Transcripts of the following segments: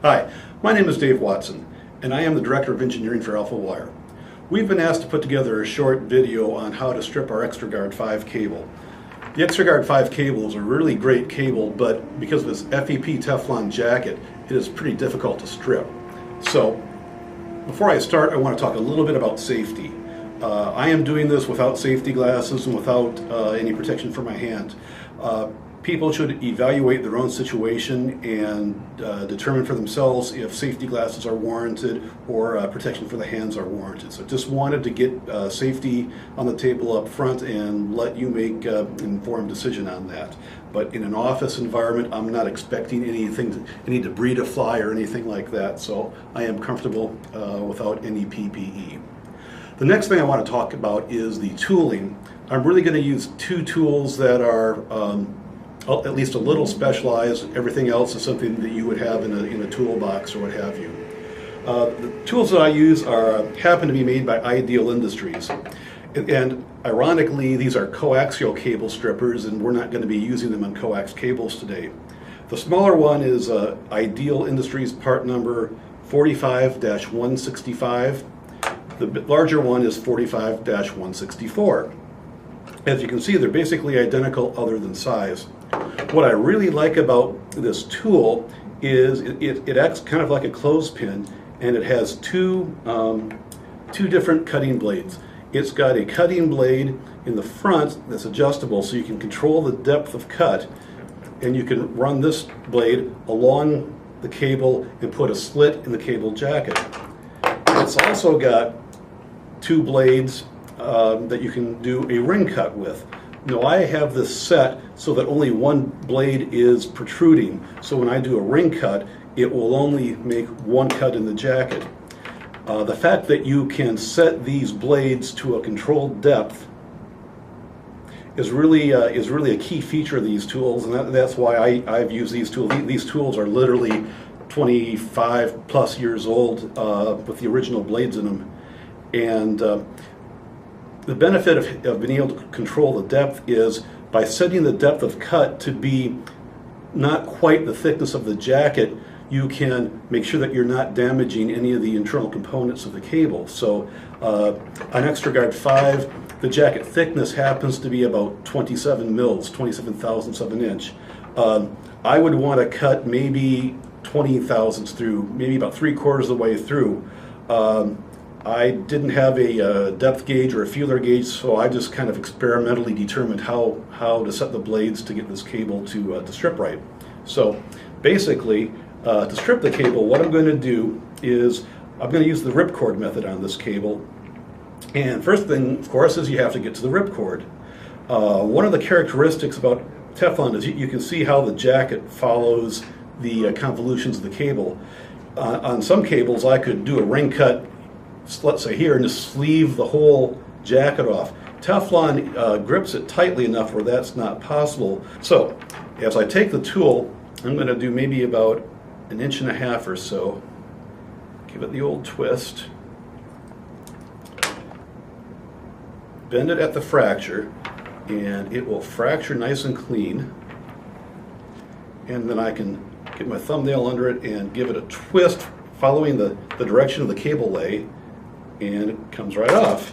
Hi, my name is Dave Watson, and I am the Director of Engineering for Alpha Wire. We've been asked to put together a short video on how to strip our Xtra-Guard 5 cable. The Xtra-Guard 5 cable is a really great cable, but because of its FEP Teflon jacket, it is pretty difficult to strip. So, before I start, I want to talk a little bit about safety. I am doing this without safety glasses and without any protection for my hand. People should evaluate their own situation and determine for themselves if safety glasses are warranted or protection for the hands are warranted. So just wanted to get safety on the table up front and let you make an informed decision on that. But in an office environment, I'm not expecting any debris to fly or anything like that, so I am comfortable without any PPE. The next thing I want to talk about is the tooling. I'm really going to use two tools that are at least a little specialized. Everything else is something that you would have in a toolbox or what have you. The tools that I use happen to be made by Ideal Industries. And ironically, these are coaxial cable strippers, and we're not going to be using them on coax cables today. The smaller one is Ideal Industries part number 45-165. The larger one is 45-164. As you can see, they're basically identical other than size. What I really like about this tool is it acts kind of like a clothespin, and it has two different cutting blades. It's got a cutting blade in the front that's adjustable, so you can control the depth of cut, and you can run this blade along the cable and put a slit in the cable jacket. It's also got two blades that you can do a ring cut with. Now I have this set so that only one blade is protruding, so when I do a ring cut, it will only make one cut in the jacket. The fact that you can set these blades to a controlled depth is really a key feature of these tools, and that's why I've used these tools. These tools are literally 25 plus years old with the original blades in them. And the benefit of being able to control the depth is by setting the depth of cut to be not quite the thickness of the jacket, you can make sure that you're not damaging any of the internal components of the cable. So on Xtra-Guard 5, the jacket thickness happens to be about 27 mils, 27 thousandths of an inch. I would want to cut maybe 20 thousandths through, maybe about 3/4 of the way through. I didn't have a depth gauge or a feeler gauge, so I just kind of experimentally determined how to set the blades to get this cable to strip right. So basically, to strip the cable, what I'm going to do is I'm going to use the Ripcord method on this cable. And first thing, of course, is you have to get to the Ripcord. One of the characteristics about Teflon is you can see how the jacket follows the convolutions of the cable. On some cables, I could do a ring cut, let's say here, and just sleeve the whole jacket off. Teflon grips it tightly enough where that's not possible. So as I take the tool, I'm going to do maybe about 1.5 inches or so. Give it the old twist. Bend it at the fracture, and it will fracture nice and clean. And then I can get my thumbnail under it and give it a twist following the direction of the cable lay, and it comes right off.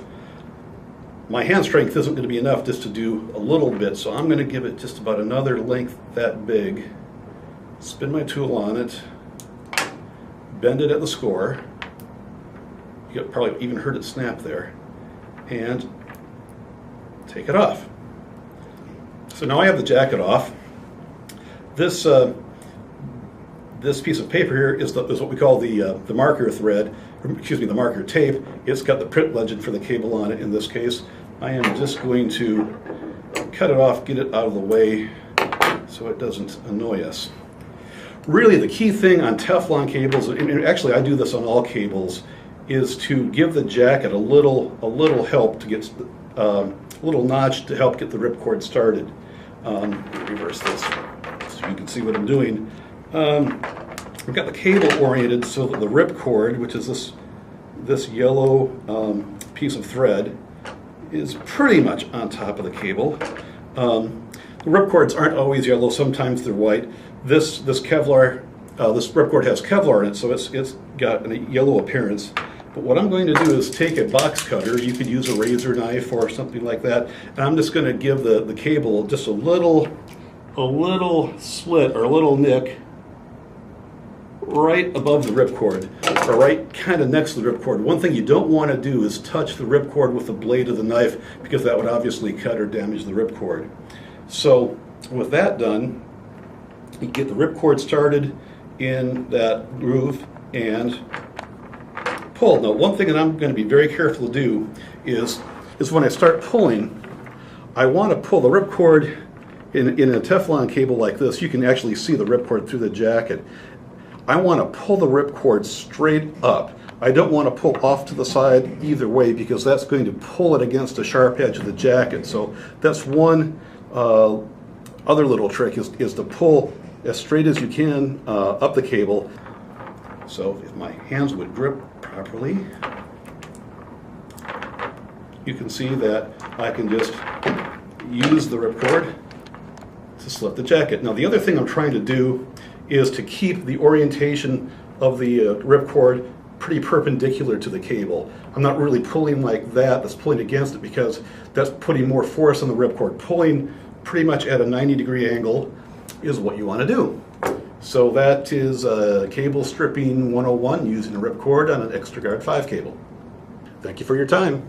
My hand strength isn't going to be enough just to do a little bit, so I'm going to give it just about another length that big. Spin my tool on it, bend it at the score. You probably even heard it snap there, and take it off. So now I have the jacket off. This piece of paper here is what we call the marker thread, excuse me, the marker tape. It's got the print legend for the cable on it in this case. I am just going to cut it off, get it out of the way so it doesn't annoy us. Really, the key thing on Teflon cables, and actually I do this on all cables, is to give the jacket a little help to get a little notch to help get the ripcord started. Let me reverse this so you can see what I'm doing. We've got the cable oriented so that the ripcord, which is this yellow piece of thread, is pretty much on top of the cable. The ripcords aren't always yellow, sometimes they're white. This Kevlar This ripcord has Kevlar in it, so it's got a yellow appearance. But what I'm going to do is take a box cutter. You could use a razor knife or something like that, and I'm just going to give the cable just a little slit or a little nick right above the ripcord, or right kind of next to the ripcord. One thing you don't want to do is touch the ripcord with the blade of the knife, because that would obviously cut or damage the ripcord. So with that done, you get the ripcord started in that groove and pull. Now, one thing that I'm going to be very careful to do is when I start pulling, I want to pull the ripcord in a Teflon cable like this. You can actually see the ripcord through the jacket. I want to pull the ripcord straight up. I don't want to pull off to the side either way, because that's going to pull it against the sharp edge of the jacket. So that's one other little trick, is to pull as straight as you can up the cable. So if my hands would grip properly, you can see that I can just use the ripcord to slip the jacket. Now, the other thing I'm trying to do is to keep the orientation of the ripcord pretty perpendicular to the cable. I'm not really pulling like that. That's pulling against it, because that's putting more force on the ripcord. Pulling pretty much at a 90-degree angle is what you want to do. So that is cable stripping 101 using a ripcord on an Xtra-Guard 5 cable. Thank you for your time.